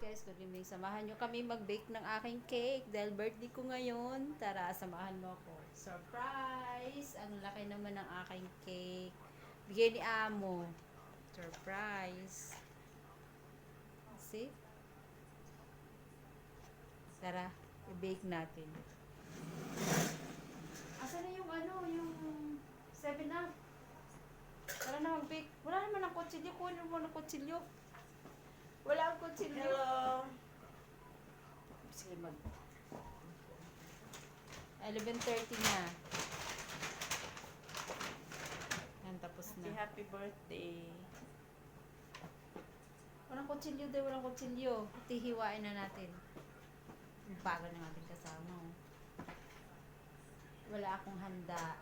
guys, good evening. Samahan nyo kami mag-bake ng aking cake dahil birthday ko ngayon. Tara, samahan mo ako. Surprise! Ang laki naman ng aking cake. Bigay ni Amo. Surprise! See? Tara, i-bake natin. Asan na yung yung 7 Up? Tara na mag-bake. Wala naman ang kutsilyo. Kunin mo ng kutsilyo. Wala ang kutsilyo. Hello. Sige, 11:30 na. Yan, tapos na. Happy birthday. Walang kutsilyo daw, walang kutsilyo. Tihiwain na natin. Ang bagal ng ating kasama. Oh. Wala akong handa.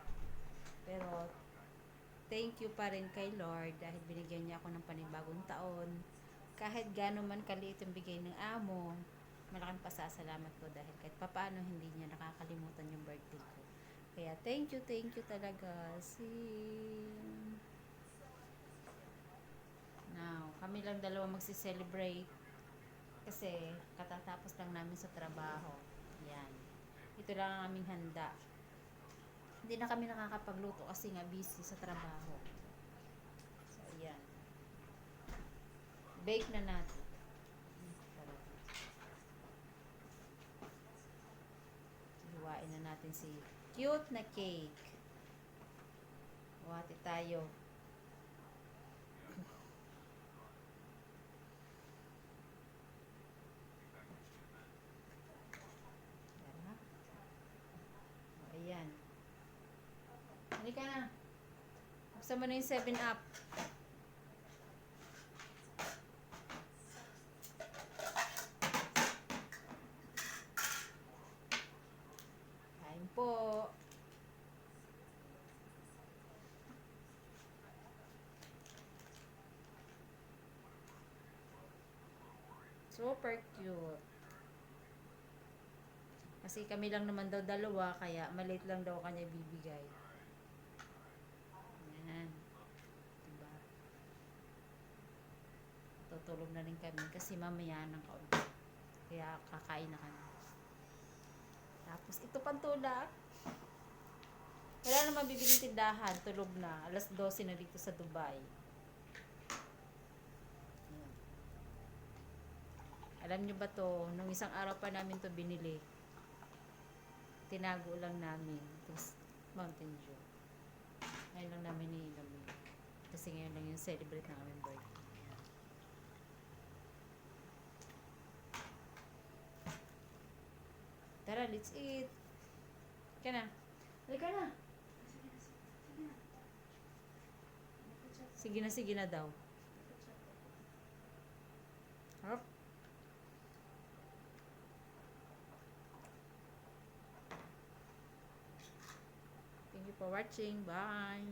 Pero, thank you pa rin kay Lord dahil binigyan niya ako ng panibagong taon. Kahit gano'n man kaliit yung bigay ng Amo, malaking pasasalamat ko dahil kahit papaano hindi niya nakakalimutan yung birthday ko. Kaya thank you talaga. Now, kami lang dalawa magsi-celebrate kasi katatapos lang namin sa trabaho. Yan. Ito lang ang aming handa. Hindi na kami nakakapagluto kasi nga busy sa trabaho. So, yan. Bake na natin. Hiwain na natin si cute na cake. Wati tayo. Ayan. Halika na. Buksan mo na yung 7 Up. Kain po. Super cute. Kasi kami lang naman daw dalawa, kaya maliit lang daw kanya bibigay. Ayan. Diba? Tutulog na rin kami kasi mamaya ng kaunti. Kaya kakain na kami. Tapos ito pang tulak. Wala naman bibiling tindahan. Tulog na. Alas 12 na dito sa Dubai. Ayan. Alam nyo ba to, nung isang araw pa namin to binili. Tinago lang namin. Tapos Mountain Dew. Ngayon lang namin niinom. Kasi ngayon lang yung celebrate ng aming birthday. Tara, let's eat. Halika na. Halika na. Sige na daw. Harap. Thank you for watching. Bye.